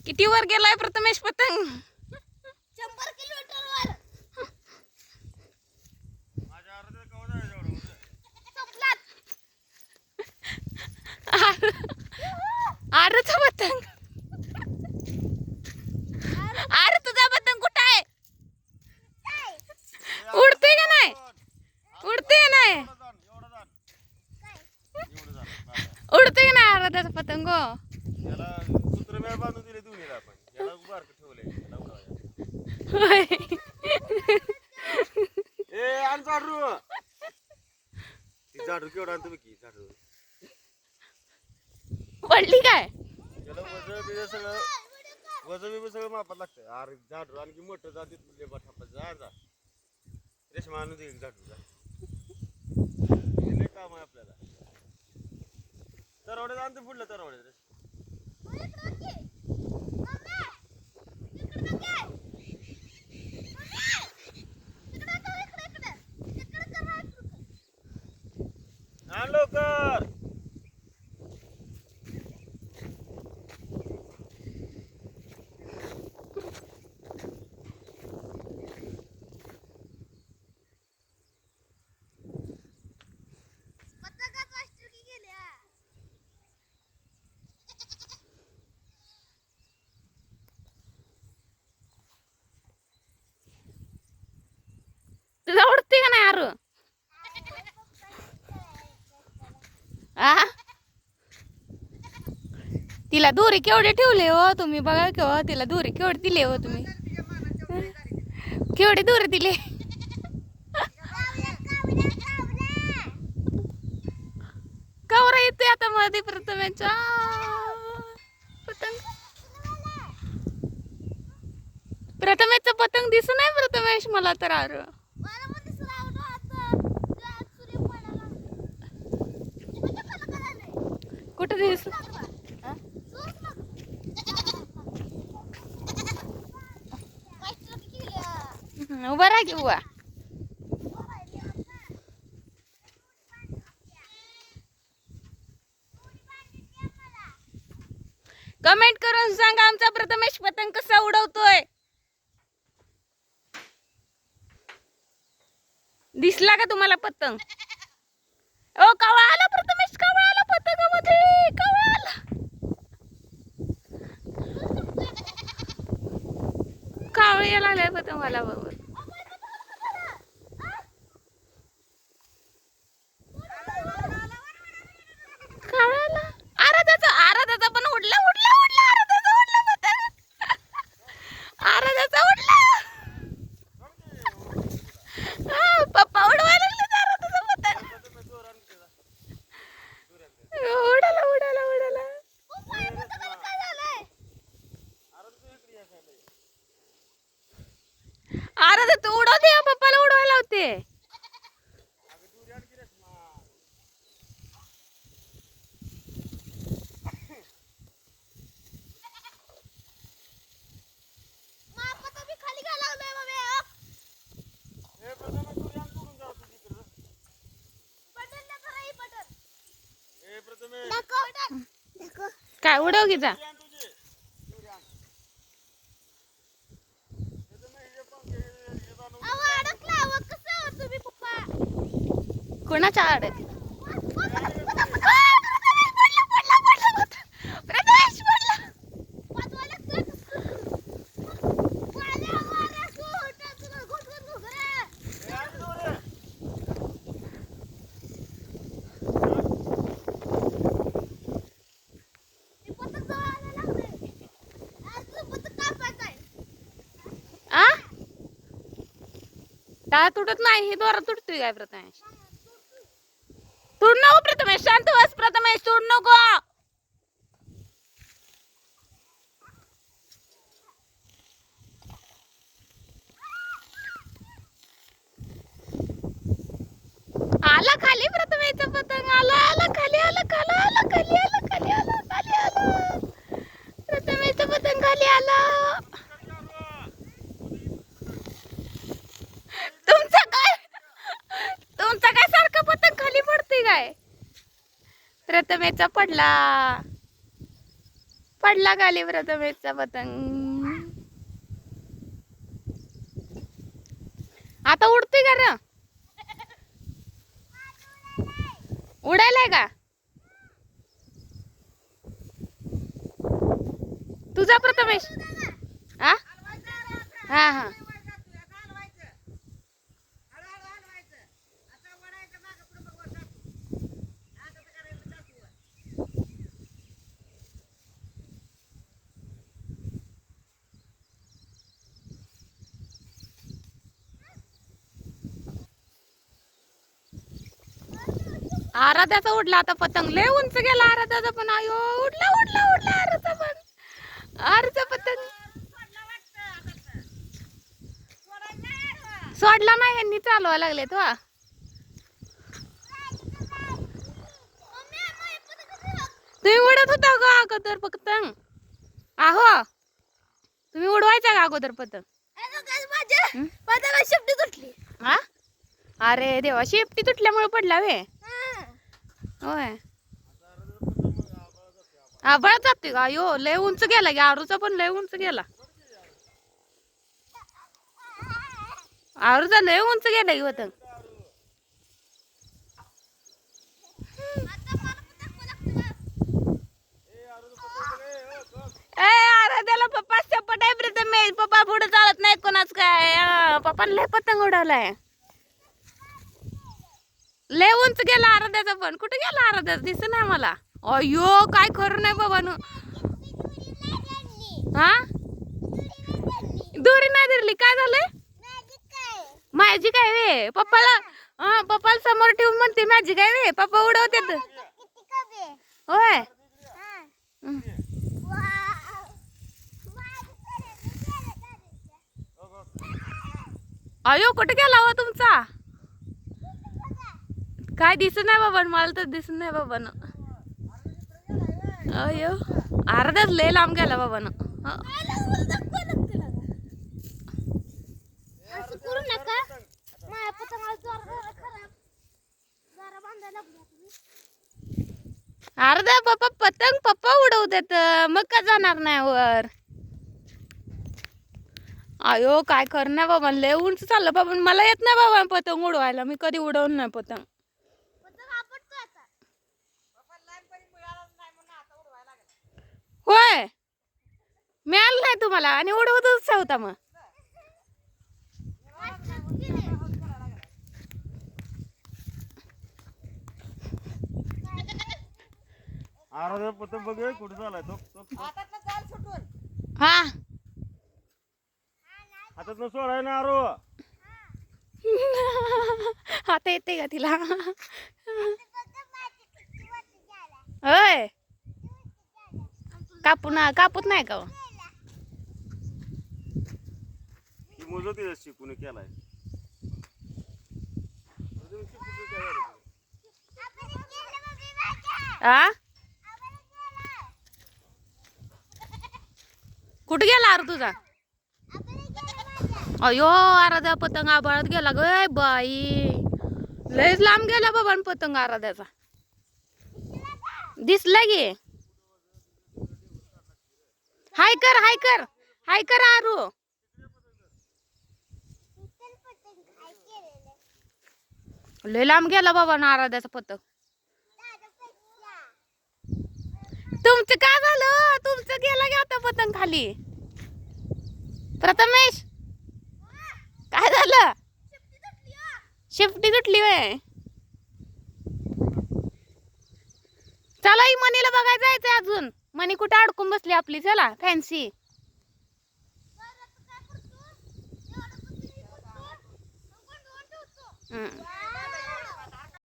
किती वर गेलाय प्रथमेश पतंग? 100 किलोमीटर वर. संपलात. आरचा पतंग. अरे तुझा पतंग कुठं आहे? उडते का नाही? उडते का नाही? उडते का नाही आरदाचा पतंग? याला सूत्रमेळ बांधून दिले दोन्हीला आपण. याला बारक ठेवलंय याला उडवायला. होय. ए आण झाडू. ती झाडू केवढं आणतो बघ की झाडू. पडली काय? त्याला वजन बिजन सगळं मापात लागतं. अरे झाडू आणखी मोठं जा तिथून लेबा थापायचं जा. रेशमा आणून दे झाडू जा. लय काम आहे आपल्याला. तरवड्यात आणतो पुढलं तरवड्यात. आण लवकर. तुला उडते का नाही आरू? तिला दोरी केवढे ठेवले हो तुम्ही? बघा की हो, तिला दोरी केवढे दिले हो तुम्ही? केवढे दोरी दिले? कवर येते आता मध्ये प्रथमेच्या पतंग. प्रथमेचा पतंग दिसू नाही प्रथमेश मला तर आरू. कुठं दिसू? उभा राहा की उभा. कमेंट करून सांगा आमचा प्रथमेश पतंग कसा उडवतोय. दिसला का तुम्हाला पतंग? ओ कावळा आला प्रथमेश, कावळा आला पतंगामध्ये, कावळा आला. कावळे यायला लागलाय पतंगाला बरोबर. कावळ्याला आराधाचा पण उडला आराधाचा उडला पतंग. आराधाचा उडला. पप्पा उडवायला लागले आराधाचा पतंग. उडाला. आराधा तू उडवते पप्पाला उडवायला होते. काय उडव की जा. कोणाच्या आड? टाळा तुटत नाही, हे दोरा तुटतोय काय प्रथमेश? तुड नको प्रथमेश, शांत बस प्रथमेश, तुड नको. आला खाली प्रथमेशचा पतंग, आला खाली, आला प्रथमेशचा पतंग खाली आला. तुमचा काय सारखा पतंग खाली पडतोय काय? प्रथमेशचा पडला. पडला खाली प्रथमेशचा पतंग. आता उडतोय का र? उडायलाय का तुझा प्रथमेश? हा हा हा. आराध्याचा उडला आता पतंग. लय उंच गेला आराध्याचा पण. आयो उडला उडला उडला आराचा पण. आराचा पतंग सोडला नाही यांनी चालवा लागले तो. तुम्ही उडत होता का अगोदर पतंग? आहो तुम्ही उडवायचा का अगोदर पतंग? शेपटी तुटली. हा अरे देवा शेपटी तुटल्यामुळे पडला वे. होय आबळा जाते का? यो लय उंच गेला की आरूचा पण लय उंच गेला. आरूचा लय उंच गेला की पतंग. ए आराध्याला पप्पा चपट आहे प्रथमेश. पप्पा पुढे चालत नाही कोणाच काय. पप्पा लय पतंग उडवलाय. लय उंच गेला आराध्याचा पण. कुठे गेला आराध्याचा दिसत नाही मला. अयो काय खरं नाही बाबा न. हा दोरी नाही धरली काय झालंय? मॅजिक आहे वे. पप्पाला पप्पाला समोर ठेवून म्हणते मॅजिक आहे वे. पप्पा उडवते होय. अयो कुठे गेला हो तुमचा? काय दिसत नाही बाबा मला तर दिसत नाही बाबा न. अयो अर्धाच लय लांब गेला बाबा न. करू नका. माझ्या पतंगाला अर्धा पप्पा पतंग पप्पा उडवतात मग का जाणार नाही वर. अयो काय कर नाही बाबा लय उंच चाललं बाबा. मला येत नाही बाबा पतंग उडवायला. मी कधी उडवून नाही पतंग. होय मिळालं नाही तुम्हाला आणि उडवतच होता मग. आराध्या पतंग बघ कुठे झालाय तो. हा हातात न सोडाय ना आरो. आता येते का तिला? होय कापूत नाही का? मोजत शिकून केलाय. आ कुठे गेला अरे तुझा? अयो आराध्या पतंग आबाळत गेला ग बाई. लयच लांब गेला बाबा पतंग आराध्याचा. दिसला गे. हाय कर हाय कर हाय कर आरू. लय लांब गेला बाबा ना आराध्याचा पतंग. तुमचं काय झालं? तुमचं गेला गे आता पतंग खाली. प्रथमेश काय झालं? शेपटी तुटली वय. चला ही मनीला बघायला जायचंय अजून. मनी कुठे अडकून बसली आपली. चला फॅन्सी. हम्म